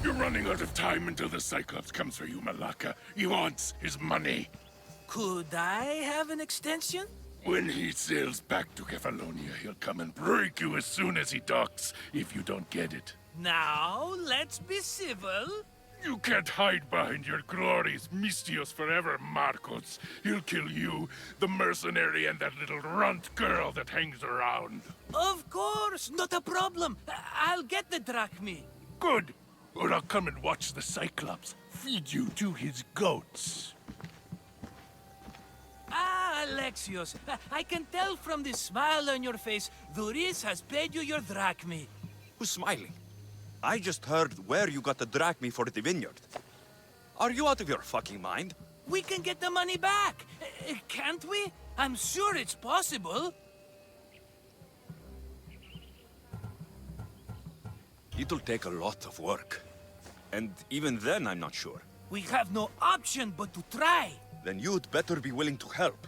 You're running out of time until the Cyclops comes for you, Malaka. He wants his money. Could I have an extension? When he sails back to Kefalonia, he'll come and break you as soon as he docks, if you don't get it. Now, let's be civil. You can't hide behind your glories, Mistios forever, Marcos. He'll kill you, the mercenary, and that little runt girl that hangs around. Of course, not a problem. I'll get the drachmi. Good. Or I'll come and watch the Cyclops feed you to his goats. Ah, Alexios, I can tell from the smile on your face, Duris has paid you your drachmi. Who's smiling? I just heard where you got the drachmi for the vineyard. Are you out of your fucking mind? We can get the money back, can't we? I'm sure it's possible. It'll take a lot of work. And even then, I'm not sure. We have no option but to try. Then you'd better be willing to help.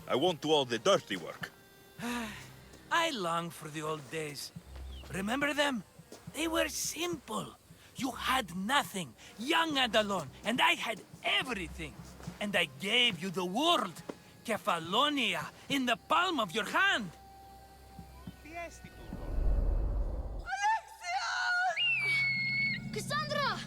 I won't do all the dirty work. I long for the old days. Remember them? They were simple. You had nothing, young and alone, and I had everything. And I gave you the world, Kefalonia, in the palm of your hand. Cassandra!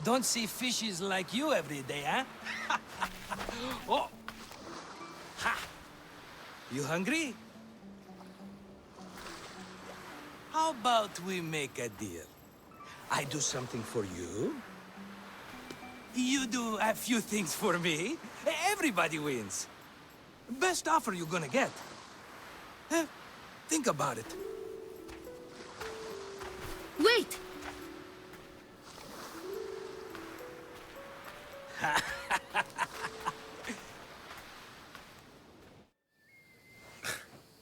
Don't see fishes like you every day, huh? Oh! Ha! You hungry? How about we make a deal? I do something for you. You do a few things for me. Everybody wins. Best offer you're gonna get. Think about it. Wait!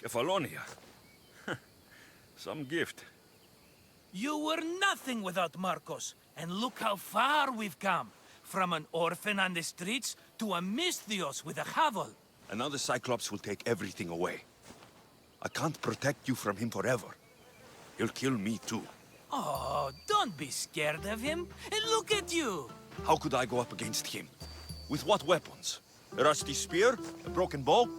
Kefalonia. Some gift. You were nothing without Marcos, and look how far we've come. From an orphan on the streets to a Misthios with a hovel. And now the Cyclops will take everything away. I can't protect you from him forever. He'll kill me too. Oh, don't be scared of him. And look at you. How could I go up against him? With what weapons? A rusty spear? A broken bow?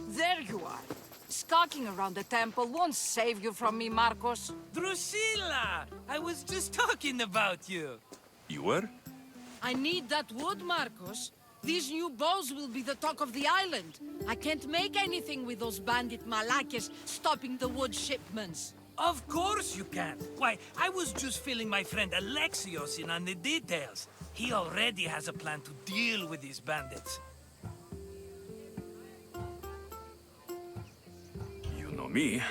There you are. Skulking around the temple won't save you from me, Marcos. Drusilla! I was just talking about you. You were? I need that wood, Marcos. These new bows will be the talk of the island. I can't make anything with those bandit malakes stopping the wood shipments. Of course you can. Why, I was just filling my friend Alexios in on the details. He already has a plan to deal with these bandits. You know me.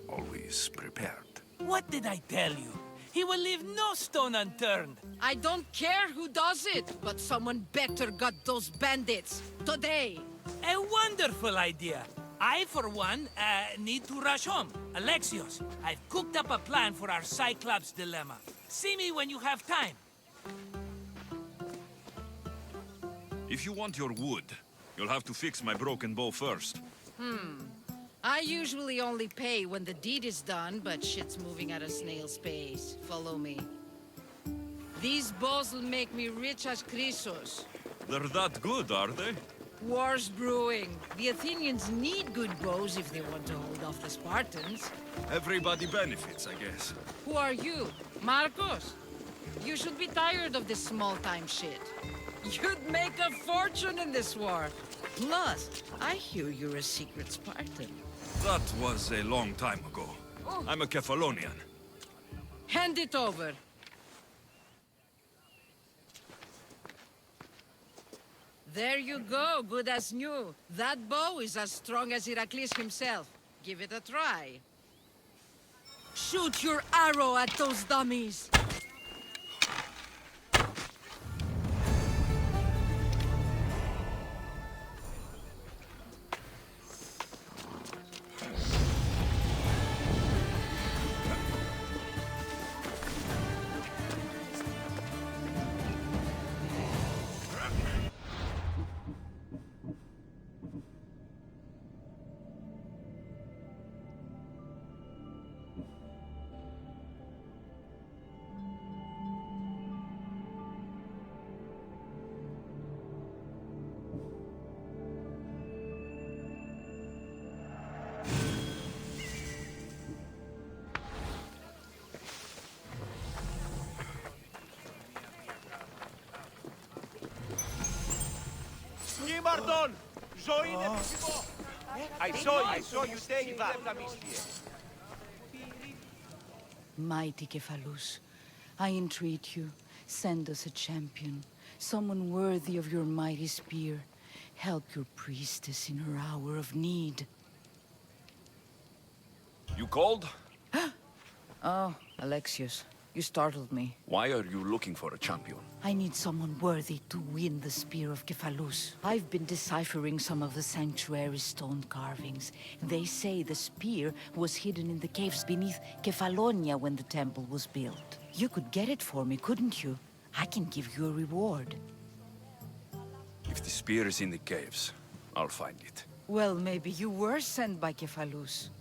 Always prepared. What did I tell you? He will leave no stone unturned. I don't care who does it, but someone better got those bandits. Today. A wonderful idea. I, for one, need to rush home. Alexios, I've cooked up a plan for our Cyclops dilemma. See me when you have time. If you want your wood, you'll have to fix my broken bow first. I usually only pay when the deed is done, but shit's moving at a snail's pace. Follow me. These bows will make me rich as Chrysos. They're that good, are they? War's brewing. The Athenians need good bows if they want to hold off the Spartans. Everybody benefits, I guess. Who are you? Marcos? You should be tired of this small-time shit. You'd make a fortune in this war. Plus, I hear you're a secret Spartan. That was a long time ago. I'm a Kephalonian. Hand it over. There you go, good as new. That bow is as strong as Heracles himself. Give it a try. Shoot your arrow at those dummies! Μαρτών! Ζωή είναι φυσικό! I saw you take that. Mighty Cephalus, I entreat you, send us a champion, someone worthy of your mighty spear. Help your priestess in her hour of need. You called? Oh, Alexios, you startled me. Why are you looking for a champion? I need someone worthy to win the spear of Cephalus. I've been deciphering some of the sanctuary's stone carvings. They say the spear was hidden in the caves beneath Kefalonia when the temple was built. You could get it for me, couldn't you? I can give you a reward. If the spear is in the caves, I'll find it. Well, maybe you were sent by Cephalus.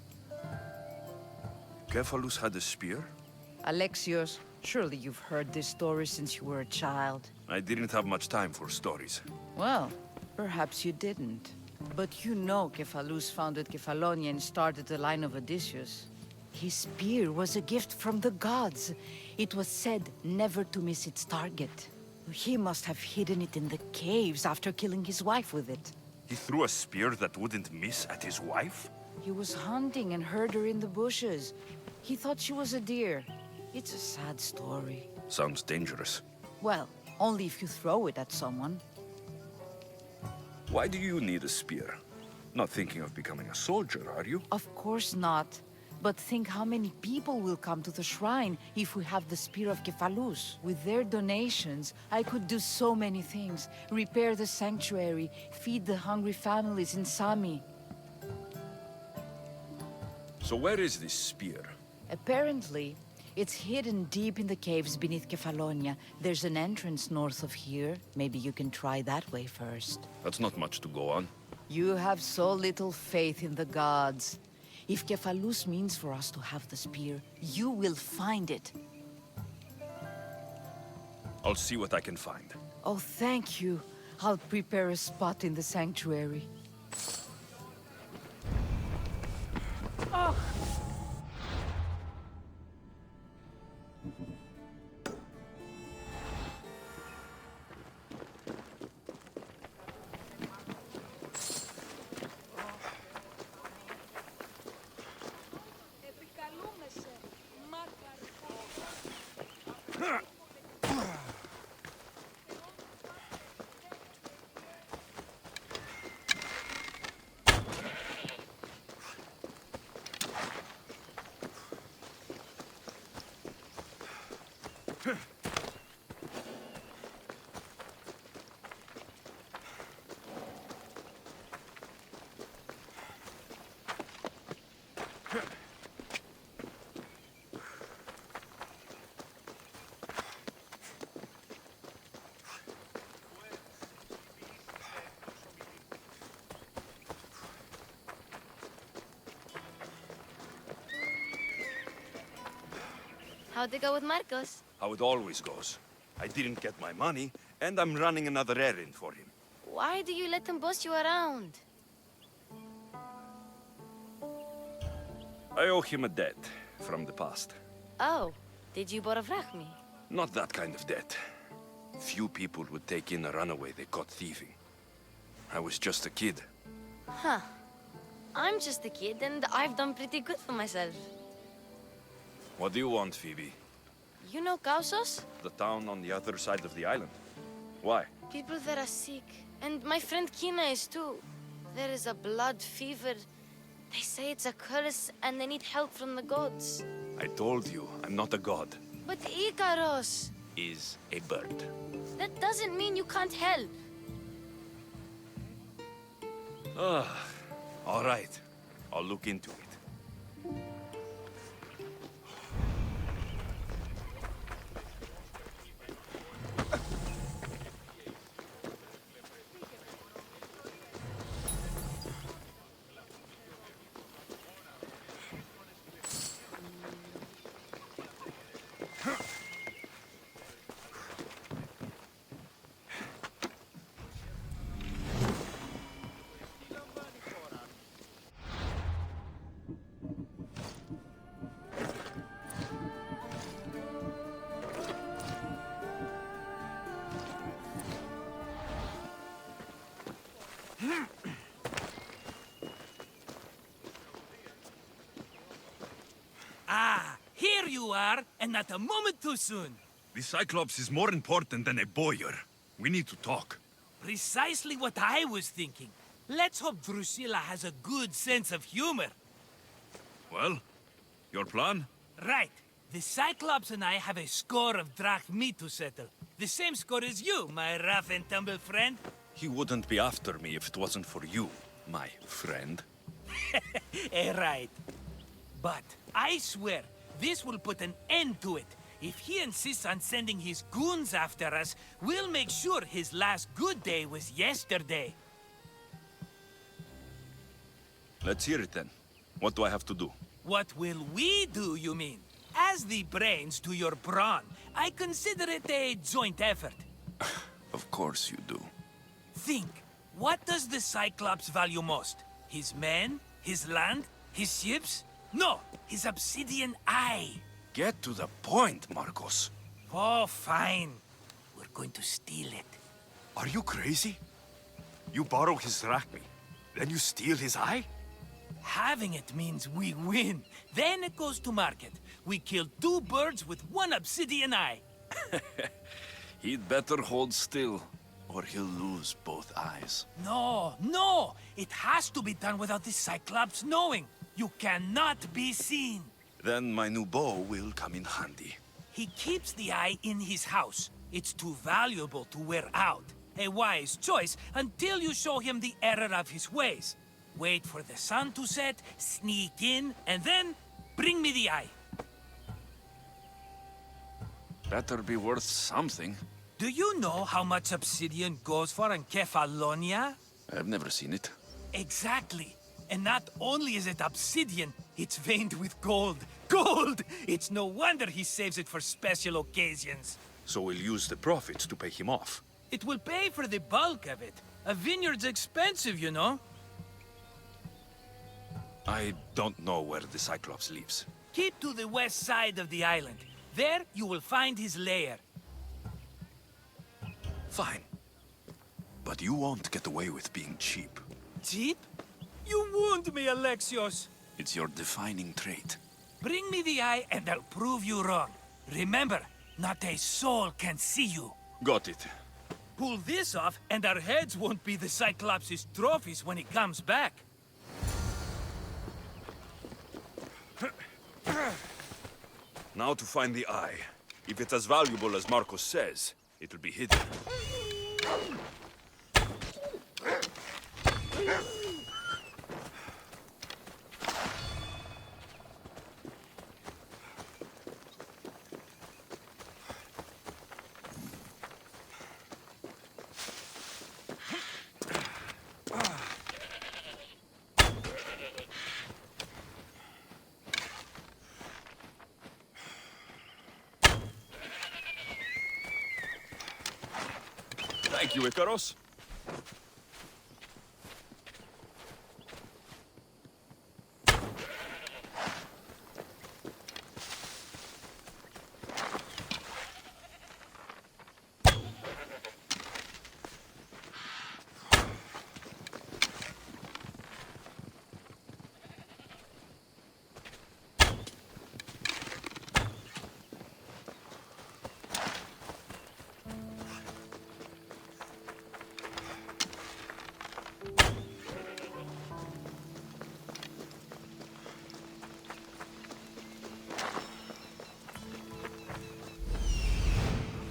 Cephalus had a spear? Alexios, surely you've heard this story since you were a child. I didn't have much time for stories. Well, perhaps you didn't. But you know Cephalus founded Kefalonia and started the line of Odysseus. His spear was a gift from the gods. It was said never to miss its target. He must have hidden it in the caves after killing his wife with it. He threw a spear that wouldn't miss at his wife? He was hunting and heard her in the bushes. He thought she was a deer. It's a sad story. Sounds dangerous. Well, only if you throw it at someone. Why do you need a spear? Not thinking of becoming a soldier, are you? Of course not. But think how many people will come to the shrine if we have the Spear of Cephalus. With their donations, I could do so many things. Repair the sanctuary, feed the hungry families in Sami. So where is this spear? Apparently, it's hidden deep in the caves beneath Kefalonia. There's an entrance north of here. Maybe you can try that way first. That's not much to go on. You have so little faith in the gods. If Cephalus means for us to have the spear, you will find it. I'll see what I can find. Oh, thank you. I'll prepare a spot in the sanctuary. How'd it go with Marcos? How it always goes. I didn't get my money, and I'm running another errand for him. Why do you let them boss you around? I owe him a debt from the past. Oh, did you borrow me? Not that kind of debt. Few people would take in a runaway they caught thieving. I was just a kid. Huh. I'm just a kid and I've done pretty good for myself. What do you want, Phoebe? You know Kausos? The town on the other side of the island. Why? People that are sick. And my friend Kina is too. There is a blood fever. They say it's a curse and they need help from the gods. I told you, I'm not a god. But Ikaros! Is a bird. That doesn't mean you can't help. All right. I'll look into it. Ah, here you are, and not a moment too soon. The Cyclops is more important than a boyar. We need to talk. Precisely what I was thinking. Let's hope Drusilla has a good sense of humor. Well, your plan? Right. The Cyclops and I have a score of drachmi to settle. The same score as you, my rough and tumble friend. He wouldn't be after me if it wasn't for you, my friend. Right. But I swear, this will put an end to it. If he insists on sending his goons after us, we'll make sure his last good day was yesterday. Let's hear it then. What do I have to do? What will we do, you mean? As the brains to your brawn, I consider it a joint effort. Of course you do. Think, what does the Cyclops value most? His men? His land? His ships? No, his obsidian eye. Get to the point, Marcos. Oh, fine. We're going to steal it. Are you crazy? You borrow his drachmi, then you steal his eye? Having it means we win. Then it goes to market. We kill two birds with one obsidian eye. He'd better hold still, or he'll lose both eyes. No, no! It has to be done without the Cyclops knowing. You cannot be seen. Then my new bow will come in handy. He keeps the eye in his house. It's too valuable to wear out. A wise choice until you show him the error of his ways. Wait for the sun to set, sneak in, and then bring me the eye. Better be worth something. Do you know how much obsidian goes for in Kefalonia? I've never seen it. Exactly. And not only is it obsidian, it's veined with gold. Gold! It's no wonder he saves it for special occasions. So we'll use the profits to pay him off. It will pay for the bulk of it. A vineyard's expensive, you know. I don't know where the Cyclops lives. Keep to the west side of the island. There, you will find his lair. Fine. But you won't get away with being cheap. Cheap? You wound me, Alexios. It's your defining trait. Bring me the eye and I'll prove you wrong. Remember, not a soul can see you. Got it. Pull this off and our heads won't be the Cyclops' trophies when he comes back. Now to find the eye. If it's as valuable as Marcos says, it'll be hidden. Thank you, Icaros.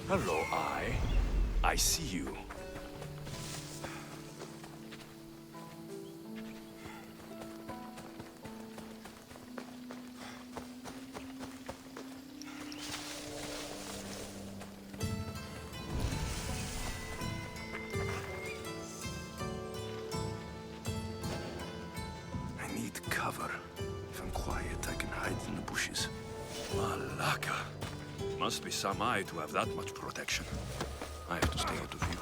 Hello, I see you. I need cover. If I'm quiet, I can hide in the bushes. Malaka. Must be some eye to have that much protection. I have to stay out of view.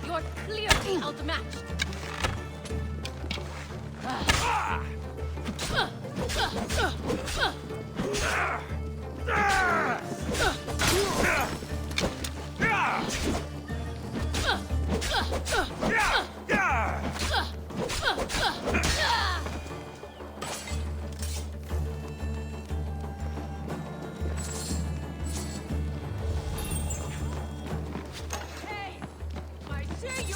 You're clearly outmatched. Hey, I see you.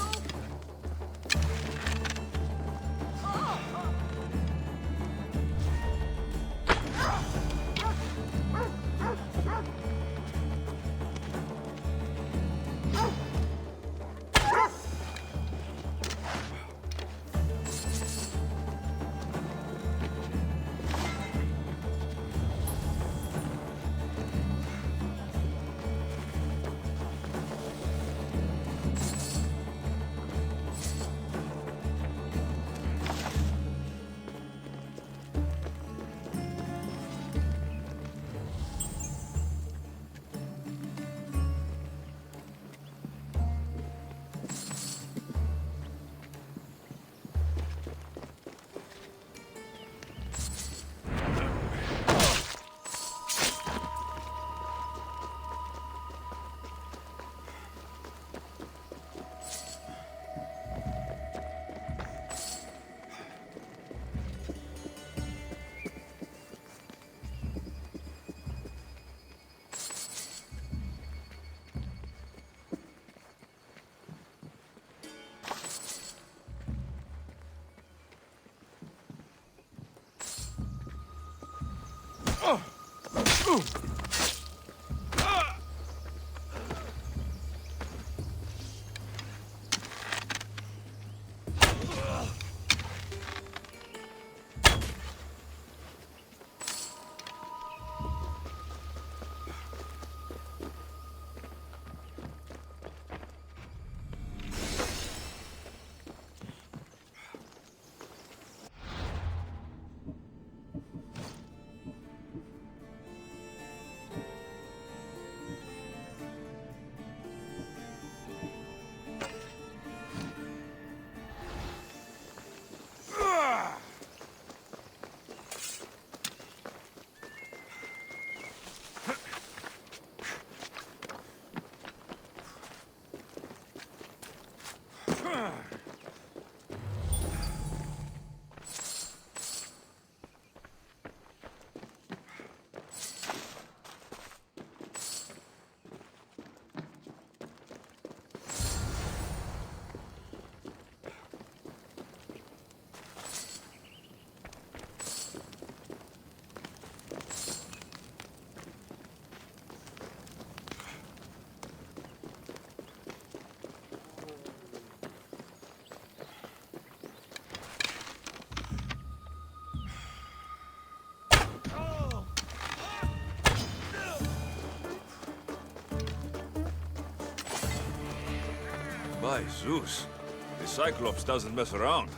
By Zeus. The Cyclops doesn't mess around.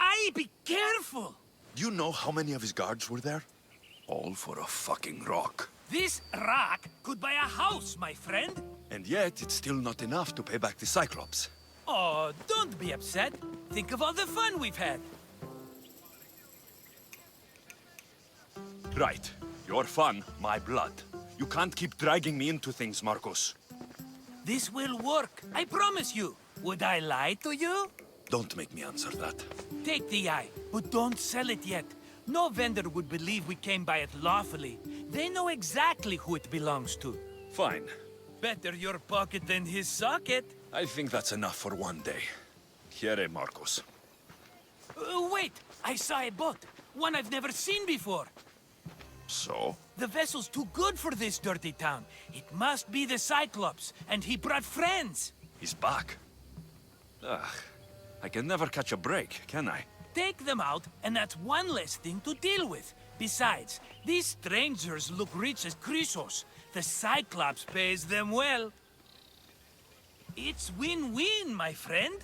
Aye, be careful! Do you know how many of his guards were there? All for a fucking rock. This rock could buy a house, my friend. And yet, it's still not enough to pay back the Cyclops. Oh, don't be upset. Think of all the fun we've had. Right. Your fun, my blood. You can't keep dragging me into things, Marcos. This will work, I promise you. Would I lie to you? Don't make me answer that. Take the eye, but don't sell it yet. No vendor would believe we came by it lawfully. They know exactly who it belongs to. Fine. Better your pocket than his socket. I think that's enough for one day. Here, Marcos. Wait! I saw a boat. One I've never seen before. So? The vessel's too good for this dirty town. It must be the Cyclops, and he brought friends. He's back. Ugh. I can never catch a break, can I? Take them out, and that's one less thing to deal with. Besides, these strangers look rich as Chrysos. The Cyclops pays them well. It's win-win, my friend.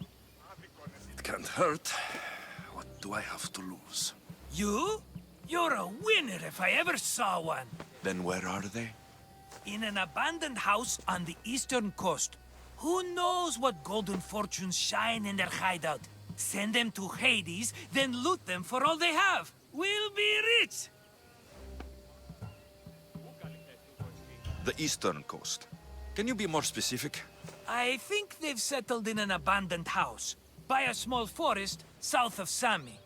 It can't hurt. What do I have to lose? You? You're a winner if I ever saw one. Then where are they? In an abandoned house on the eastern coast. Who knows what golden fortunes shine in their hideout? Send them to Hades, then loot them for all they have. We'll be rich! The eastern coast. Can you be more specific? I think they've settled in an abandoned house, by a small forest south of Sami.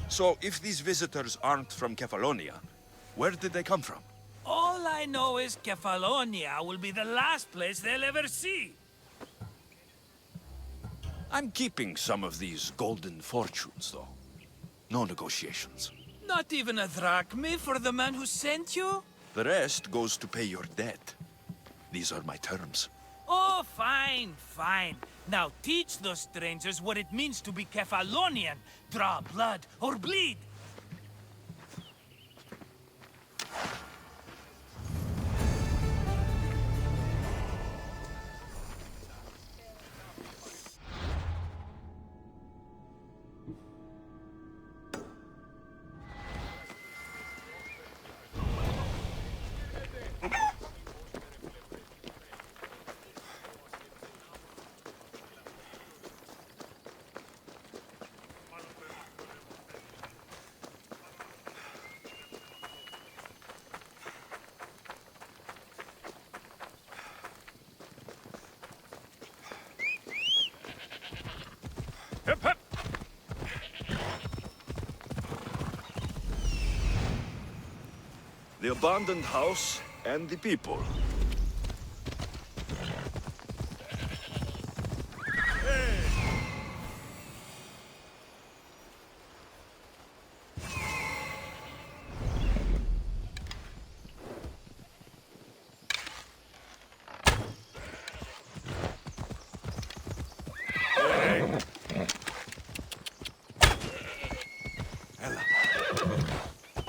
So, if these visitors aren't from Kefalonia, where did they come from? All I know is Kefalonia will be the last place they'll ever see. I'm keeping some of these golden fortunes, though. No negotiations. Not even a drachme for the man who sent you? The rest goes to pay your debt. These are my terms. Oh, fine, fine. Now teach those strangers what it means to be Kefalonian. Draw blood or bleed. Hip, hip. The abandoned house and the people.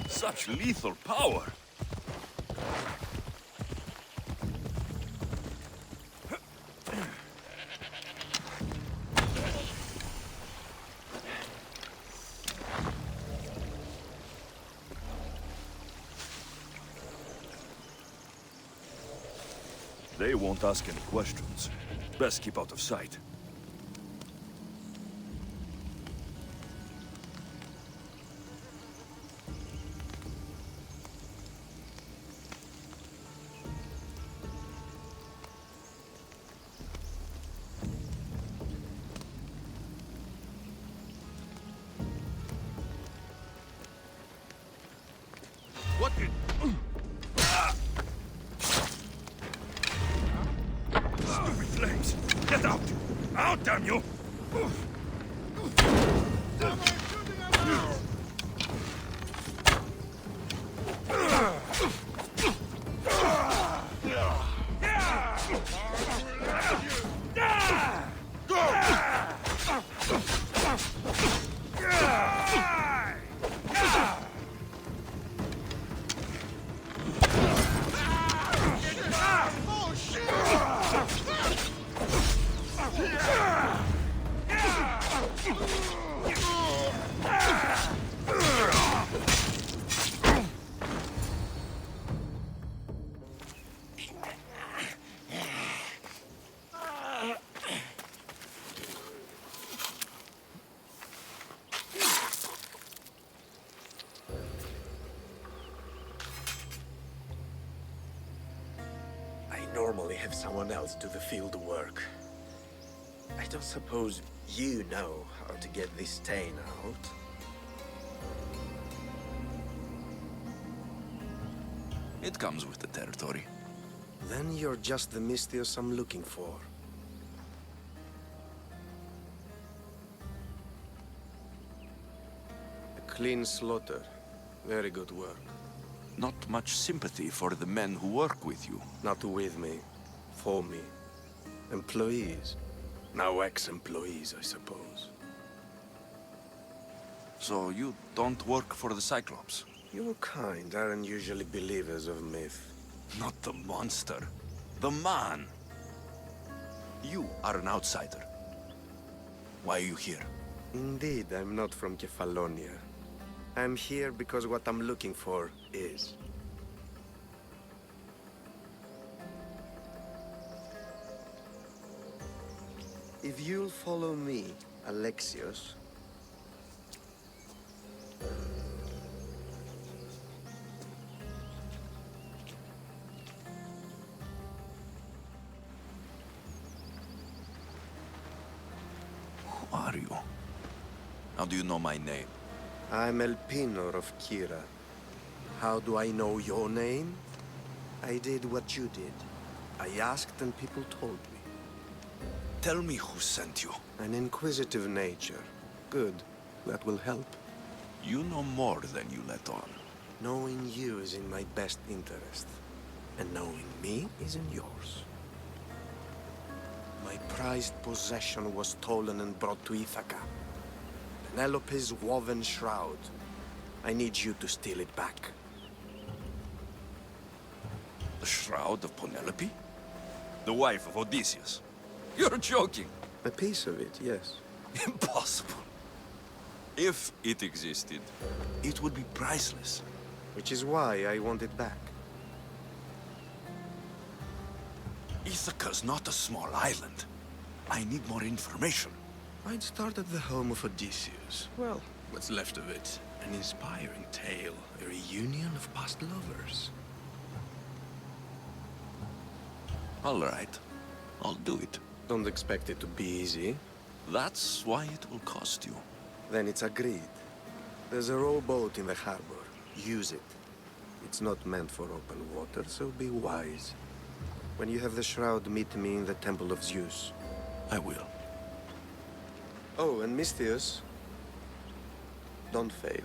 Such lethal power. They won't ask any questions. Best keep out of sight. What in... Stupid flames! Get out! Out, damn you! Normally have someone else do the field work. I don't suppose you know how to get this stain out? It comes with the territory. Then you're just the Mystios I'm looking for. A clean slaughter. Very good work. Not much sympathy for the men who work with you. Not with me. For me. Employees. Now ex-employees, I suppose. So you don't work for the Cyclops? Your kind aren't usually believers of myth. Not the monster. The man. You are an outsider. Why are you here? Indeed, I'm not from Kefalonia. I'm here because what I'm looking for is. If you'll follow me, Alexios. Who are you? How do you know my name? I'm El Pinor of Kira. How do I know your name? I did what you did. I asked and people told me. Tell me who sent you. An inquisitive nature. Good. That will help. You know more than you let on. Knowing you is in my best interest. And knowing me is in yours. My prized possession was stolen and brought to Ithaca. Penelope's woven shroud. I need you to steal it back. The shroud of Penelope? The wife of Odysseus? You're joking. A piece of it, yes. Impossible. If it existed, it would be priceless. Which is why I want it back. Ithaca's not a small island. I need more information. I'd start at the home of Odysseus. Well, what's left of it? An inspiring tale, a reunion of past lovers. All right. I'll do it. Don't expect it to be easy. That's why it will cost you. Then it's agreed. There's a rowboat in the harbor. Use it. It's not meant for open water, so be wise. When you have the shroud, meet me in the Temple of Zeus. I will. Oh, and Misthios, don't fail.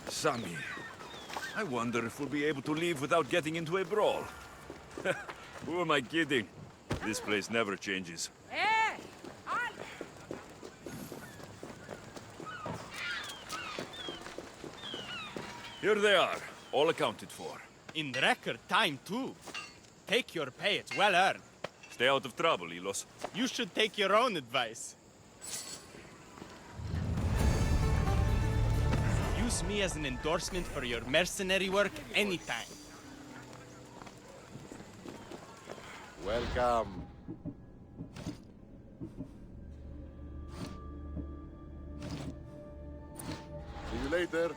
Sammy, I wonder if we'll be able to leave without getting into a brawl. Who am I kidding? This place never changes. Here they are, all accounted for. In record time, too. Take your pay, it's well earned. Stay out of trouble, Ilos. You should take your own advice. Use me as an endorsement for your mercenary work anytime. Welcome. See you later.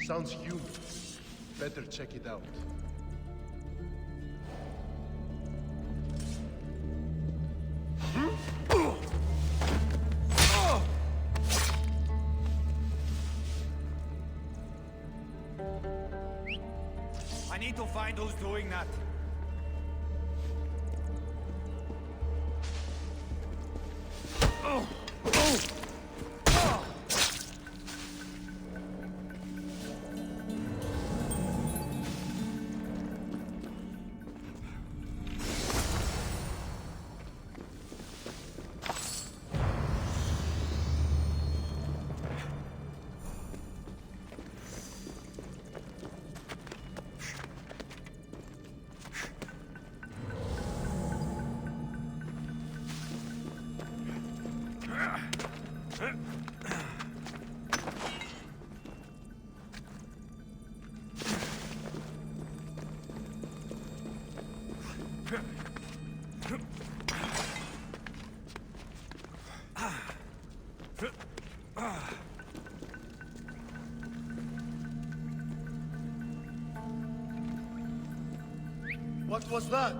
Sounds human. Better check it out. I need to find who's doing that. What was that?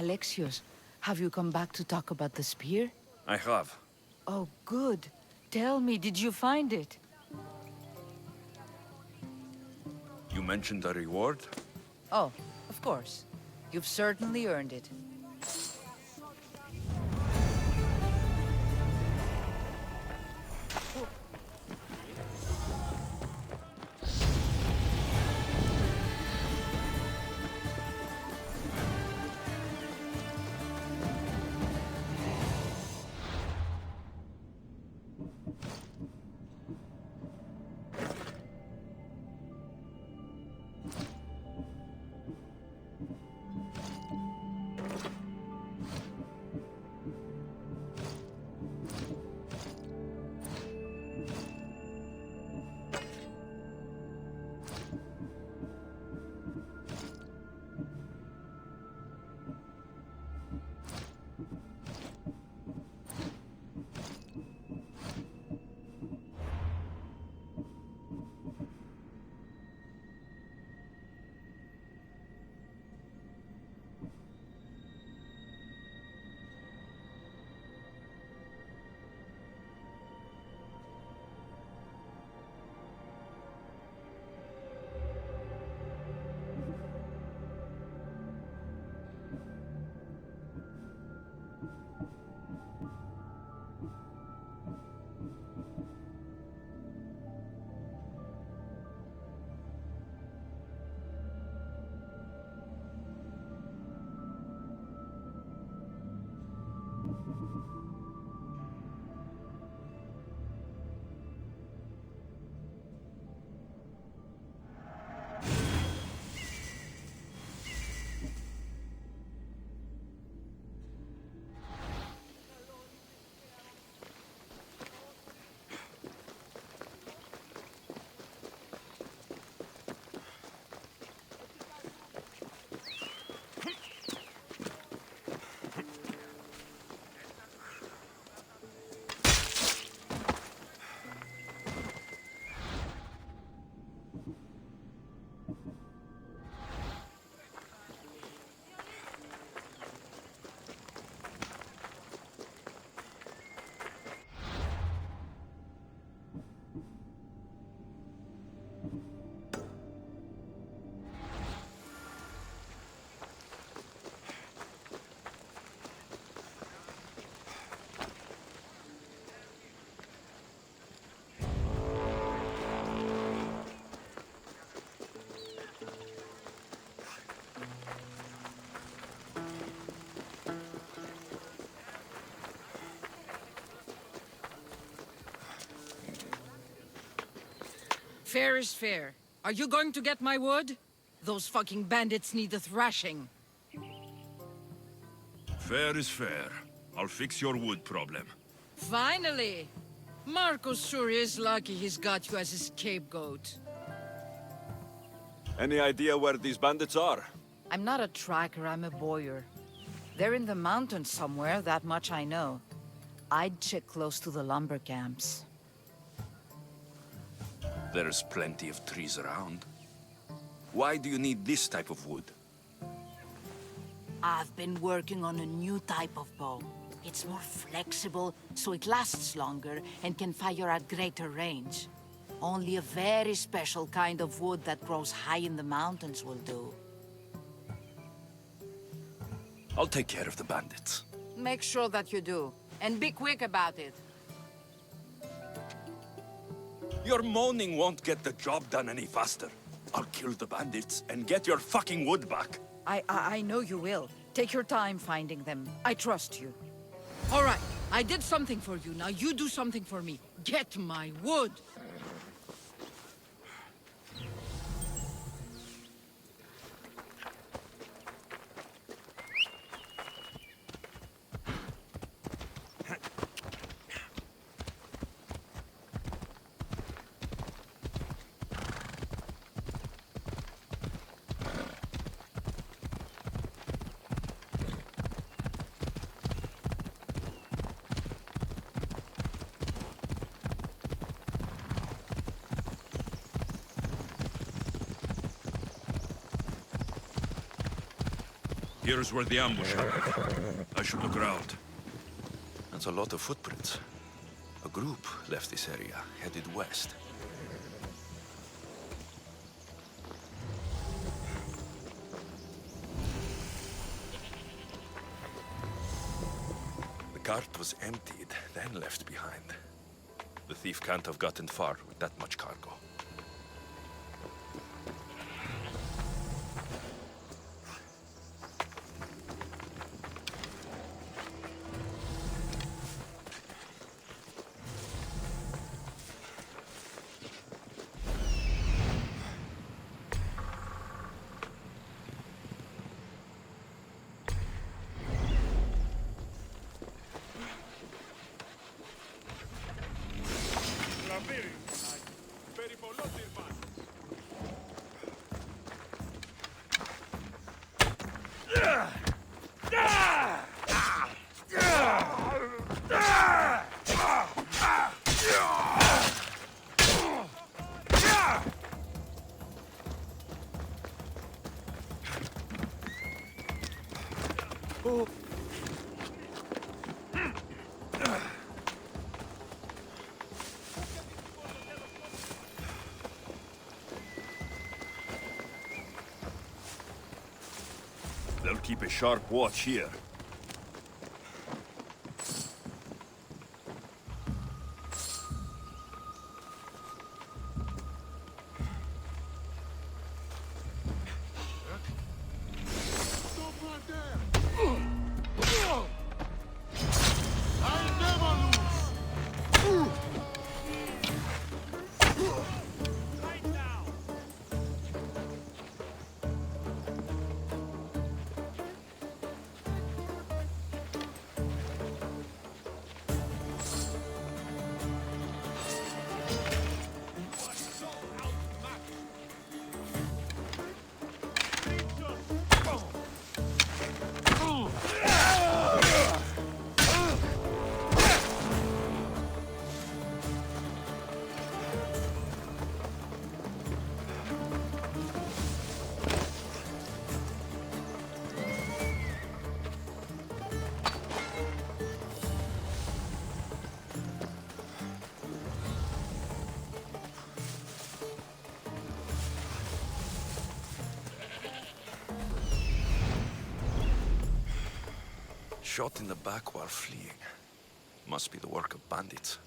Alexios, have you come back to talk about the spear? I have. Oh, good. Tell me, did you find it? You mentioned a reward? Oh, of course. You've certainly earned it. Fair is fair. Are you going to get my wood? Those fucking bandits need a thrashing. Fair is fair. I'll fix your wood problem. Finally! Marcos sure is lucky he's got you as his scapegoat. Any idea where these bandits are? I'm not a tracker, I'm a boyer. They're in the mountains somewhere, that much I know. I'd check close to the lumber camps. There's plenty of trees around. Why do you need this type of wood? I've been working on a new type of bow. It's more flexible, so it lasts longer and can fire at greater range. Only a very special kind of wood that grows high in the mountains will do. I'll take care of the bandits. Make sure that you do, and be quick about it. Your moaning won't get the job done any faster. I'll kill the bandits and get your fucking wood back. I know you will. Take your time finding them. I trust you. All right, I did something for you. Now you do something for me. Get my wood. Here's where the ambush happened. I should look around. That's a lot of footprints. A group left this area, headed west. The cart was emptied, then left behind. The thief can't have gotten far with that much cargo. They'll keep a sharp watch here. Shot in the back while fleeing. Must be the work of bandits.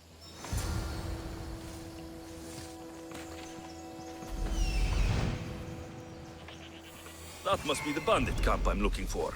That must be the bandit camp I'm looking for.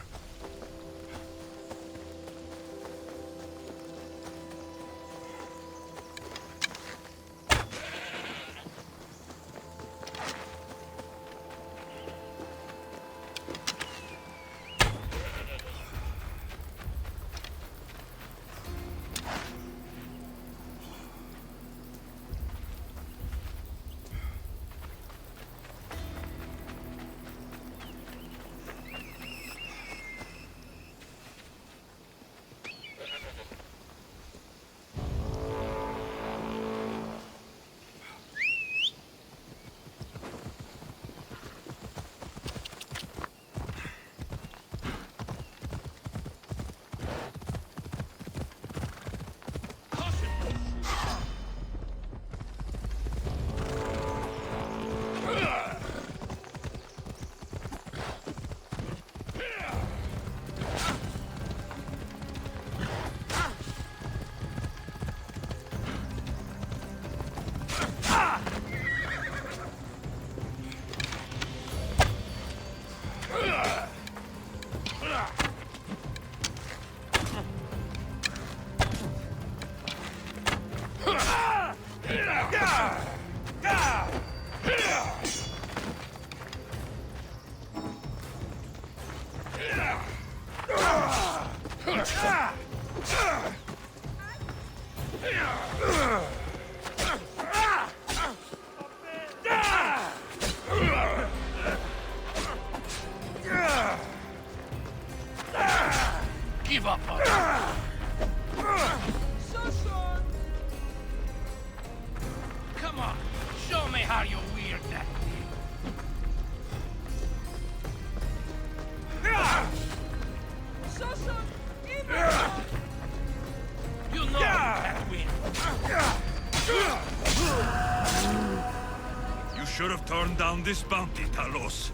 Give up on it. Come on, show me how you wield that thing. You know you can't win. You should have turned down this bounty, Talos.